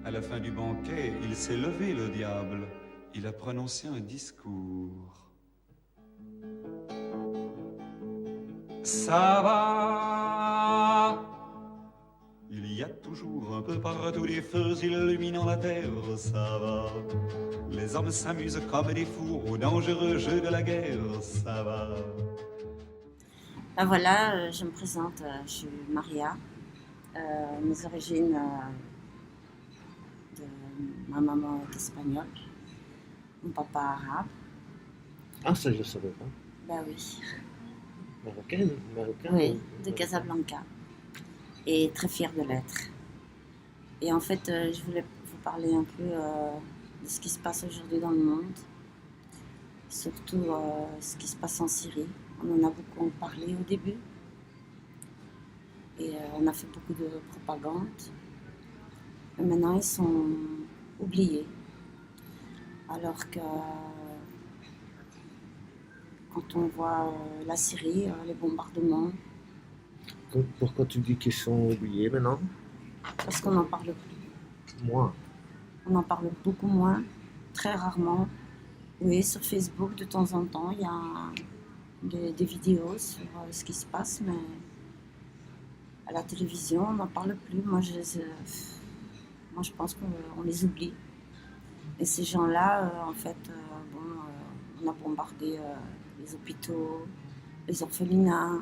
À la fin du banquet, il s'est levé, le diable. Il a prononcé un discours. Ça va. Il y a toujours un peu partout des feux illuminant la terre, ça va. Les hommes s'amusent comme des fous au dangereux jeu de la guerre, ça va. Ben voilà, je me présente, je suis Maria. Mes origines, de ma maman est espagnole, mon papa arabe. Ah, ça, je ne savais pas. Ben oui, Marocaine? Marocaine oui, de Casablanca. Et très fière de l'être. Et en fait, je voulais vous parler un peu de ce qui se passe aujourd'hui dans le monde, surtout ce qui se passe en Syrie. On en a beaucoup parlé au début et on a fait beaucoup de propagande. Et maintenant, ils sont oubliés. Alors que quand on voit la Syrie, les bombardements, Pourquoi tu dis qu'ils sont oubliés maintenant? parce qu'on n'en parle plus. Moi. On en parle beaucoup moins, très rarement. Oui, sur Facebook, de temps en temps, il y a des vidéos sur ce qui se passe, mais à la télévision, on n'en parle plus. Moi, je pense qu'on les oublie. Et ces gens-là, en fait, on a bombardé les hôpitaux, les orphelinats,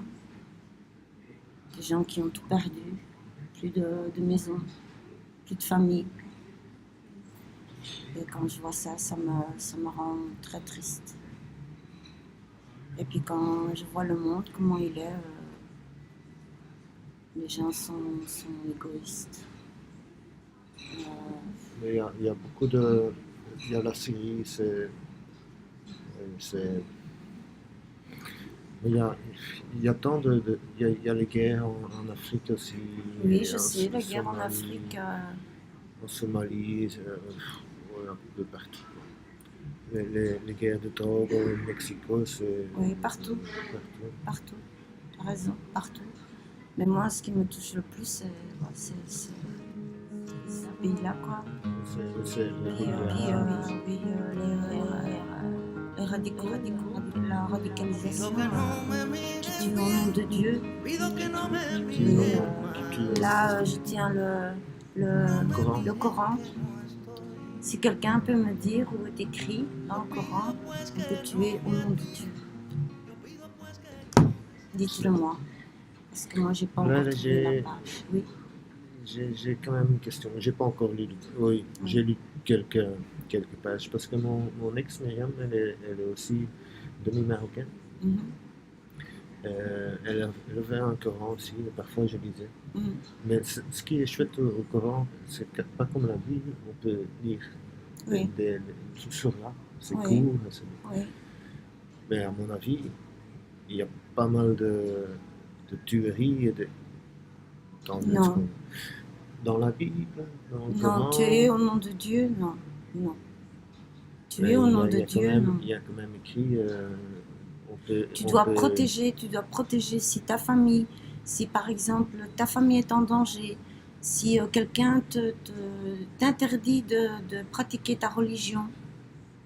des gens qui ont tout perdu, plus de maison, plus de famille. Et quand je vois ça, ça me rend très triste. Et puis quand je vois le monde, comment il est, les gens sont égoïstes. Mais il y a beaucoup de. Il y a la Syrie, c'est. Mais il y a tant il y a les guerres en Afrique aussi. Oui, et je sais, la guerre en Afrique. En Somalie, ouais, un peu de partout. Les guerres de drogue au Mexico, c'est Oui, partout, partout. partout. Tu as raison, partout. Mais moi, ce qui me touche le plus, c'est ce pays-là, quoi. C'est le Puis, les radicaux, la radicalisation qui tue au nom de Dieu. Et là, je tiens le Coran. Si quelqu'un peut me dire où est écrit dans le Coran, on peut tuer au nom de Dieu. Dites-le moi. Parce que moi, j'ai pas encore trouvé la page. Oui. J'ai quand même une question. J'ai pas encore lu. Oui, j'ai lu quelques pages parce que mon ex Myriam, elle est aussi demi-marocaine. Elle avait un Coran aussi, et parfois je lisais. Mais ce qui est chouette au Coran, c'est que pas comme la Bible, on peut lire tout sur là. C'est court. Oui. Mais à mon avis, il y a pas mal de tueries et dans la Bible, dans le Coran. Non, tuer au nom de Dieu, non. Non. Tuer au nom de Dieu, non. Il y a quand même écrit. Tu dois protéger si ta famille, si par exemple ta famille est en danger, si quelqu'un t'interdit de pratiquer ta religion.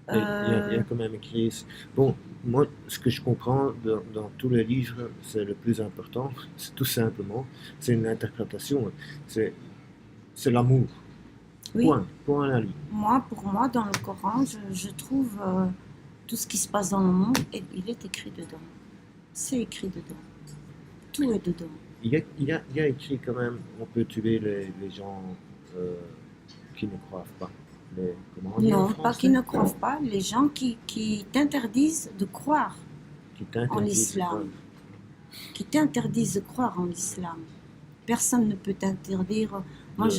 Il y a quand même écrit. Bon, moi, ce que je comprends dans tous les livres, c'est le plus important, c'est tout simplement, c'est une interprétation, c'est l'amour. Oui. Point à la ligne. Pour moi, dans le Coran, je trouve tout ce qui se passe dans le monde, il est écrit dedans. C'est écrit dedans. Tout est dedans. Il y a écrit quand même, on peut tuer les gens qui ne croient pas. Non, pas qui ne croient pas, les gens qui t'interdisent de croire en l'islam. Qui t'interdisent de croire en l'islam. Personne ne peut t'interdire. Moi,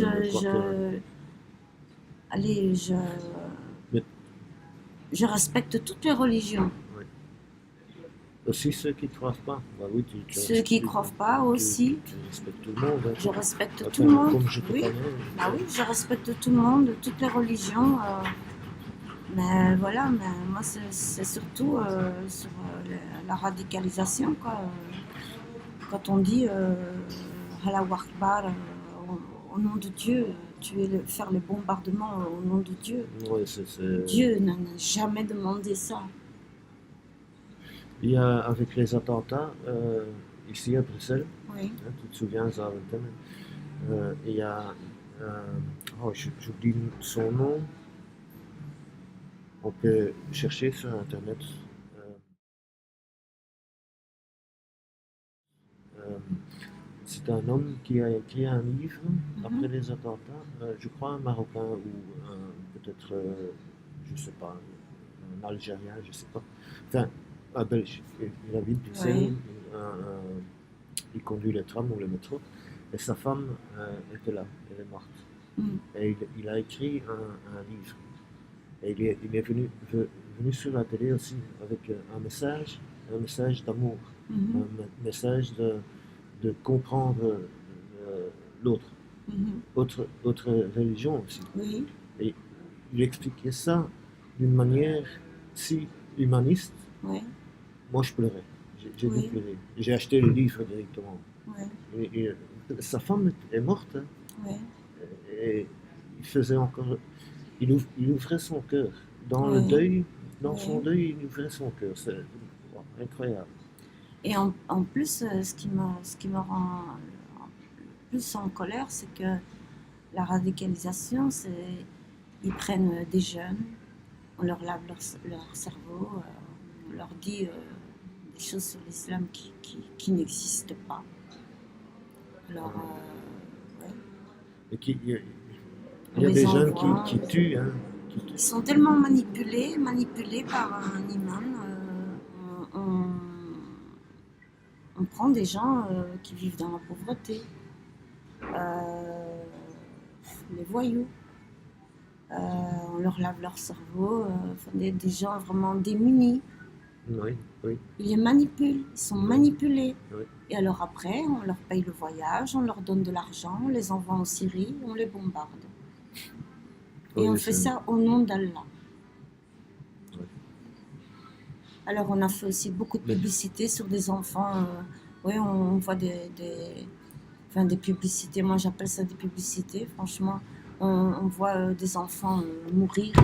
je respecte toutes les religions. Oui. Aussi ceux qui ne croient pas. Bah oui, ceux qui ne croient pas aussi. Tu respectes tout le monde. Hein. Je respecte tout le monde. Comme je te connais. Bah oui, je respecte tout le monde, toutes les religions. Mais voilà, mais moi c'est surtout sur la radicalisation, quoi. Quand on dit Allah Akbar, au nom de Dieu. faire les bombardements au nom de Dieu. Ouais, Dieu n'en a jamais demandé ça. Il y a, avec les attentats, ici à Bruxelles, Oui. hein, tu te souviens, Zaventem, il y a, j'oublie son nom, on peut chercher sur Internet. Euh, c'est un homme qui a écrit un livre après les attentats, je crois un Marocain ou peut-être, je ne sais pas, un Algérien, je ne sais pas. Enfin, un Belge. Il habite Bruxelles, il conduit le tram ou le métro, et sa femme était là, elle est morte. Et il a écrit un livre. Et il est venu sur la télé aussi avec un message d'amour, un message de comprendre l'autre, autre religion aussi. Oui. Et il expliquait ça d'une manière si humaniste. Oui. Moi, je pleurais. J'ai dû pleurer. J'ai acheté le livre directement. Oui. Et sa femme est morte. Hein. Oui. Et il faisait encore. Il ouvrait son cœur. Dans le deuil, dans son deuil, il ouvrait son cœur. C'est incroyable. Et en plus, ce qui me rend plus en colère, c'est que la radicalisation, ils prennent des jeunes, on leur lave leur cerveau, on leur dit des choses sur l'islam qui n'existent pas. Alors, ouais. Et il y a des jeunes qui tuent. Hein, Ils sont tellement manipulés par un imam. On prend des gens qui vivent dans la pauvreté, les voyous, on leur lave leur cerveau, des gens vraiment démunis. Oui. Ils les manipulent, ils sont manipulés. Oui. Et alors après, on leur paye le voyage, on leur donne de l'argent, on les envoie en Syrie, on les bombarde. Et on fait ça au nom d'Allah. Oui. Alors on a fait aussi beaucoup de publicité sur des enfants. Oui, on voit des publicités. Moi j'appelle ça des publicités. Franchement, on voit des enfants mourir.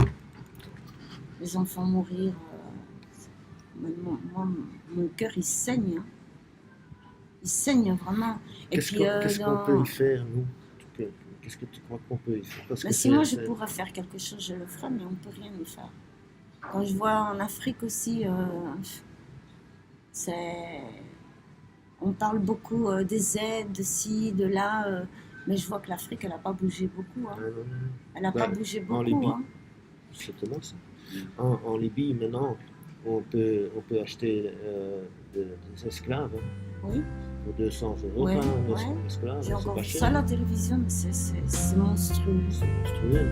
Les enfants mourir. Mon cœur il saigne. Hein. Il saigne vraiment. Qu'est-ce qu'on peut y faire, nous? Qu'est-ce que tu crois qu'on peut y faire? Mais si moi je pourrais faire quelque chose, je le ferais, mais on ne peut rien y faire. Quand je vois en Afrique aussi, on parle beaucoup des aides, de ci, de là, mais je vois que l'Afrique, elle n'a pas bougé beaucoup. Hein. Elle n'a pas bougé beaucoup. En Libye, hein. c'est tellement ça. En Libye, maintenant, on peut acheter des esclaves. Hein. Oui. Pour 200 €, ouais, un esclave. J'ai encore vu ça à la télévision, mais c'est monstrueux. C'est monstrueux.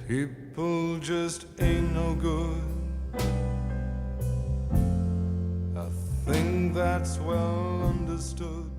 People just ain't no good. I think that's well understood.